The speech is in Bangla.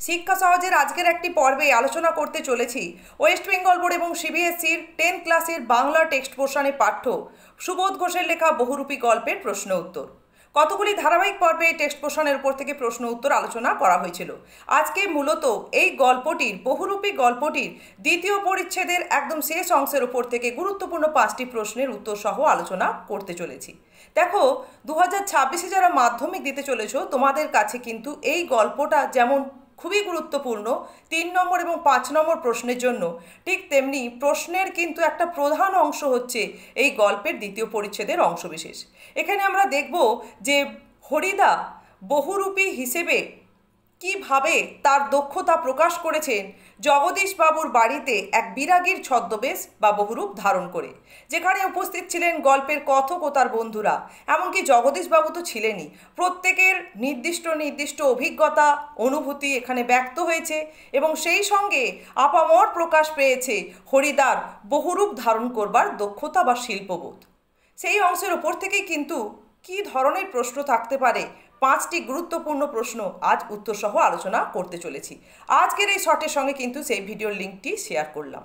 শিক্ষা সহজের আজকের একটি পর্বে আলোচনা করতে চলেছি ওয়েস্ট বেঙ্গল বোর্ড এবং সিবিএসসির 10 ক্লাসের বাংলা টেক্সট পোর্শনে পাঠ্য সুবোধ ঘোষের লেখা বহুরূপী গল্পের প্রশ্ন উত্তর। কতগুলি ধারাবাহিক পর্বে এই টেক্সট পোর্শনের উপর থেকে প্রশ্ন উত্তর আলোচনা করা হয়েছিল। আজকে মূলত এই গল্পটির বহুরূপী গল্পটির দ্বিতীয় পরিচ্ছেদের একদম শেষ অংশের উপর থেকে গুরুত্বপূর্ণ 5টি প্রশ্নের উত্তর সহ আলোচনা করতে চলেছি। দেখো, 2026-এ যারা মাধ্যমিক দিতে চলেছো তোমাদের কাছে কিন্তু এই গল্পটা যেমন খুবই গুরুত্বপূর্ণ 3 নম্বর এবং 5 নম্বর প্রশ্নের জন্য, ঠিক তেমনি প্রশ্নের কিন্তু একটা প্রধান অংশ হচ্ছে এই গল্পের দ্বিতীয় পরিচ্ছেদের অংশবিশেষ। এখানে আমরা দেখব যে হরিদা বহুরূপী হিসেবে কিভাবে তার দক্ষতা প্রকাশ করেছেন জগদীশবাবুর বাড়িতে এক বিরাগীর ছদ্মবেশ বা বহুরূপ ধারণ করে, যেখানে উপস্থিত ছিলেন গল্পের কথক ও তার বন্ধুরা, এমনকি জগদীশবাবু তো ছিলেনই। প্রত্যেকের নির্দিষ্ট নির্দিষ্ট অভিজ্ঞতা অনুভূতি এখানে ব্যক্ত হয়েছে এবং সেই সঙ্গে আপামর প্রকাশ পেয়েছে হরিদার বহুরূপ ধারণ করবার দক্ষতা বা শিল্পবোধ। সেই অংশের ওপর থেকেই কিন্তু কী ধরনের প্রশ্ন থাকতে পারে, 5টি গুরুত্বপূর্ণ প্রশ্ন আজ উত্তরসহ আলোচনা করতে চলেছি। আজকের এই শর্টের সঙ্গে কিন্তু সেই ভিডিওর লিঙ্কটি শেয়ার করলাম।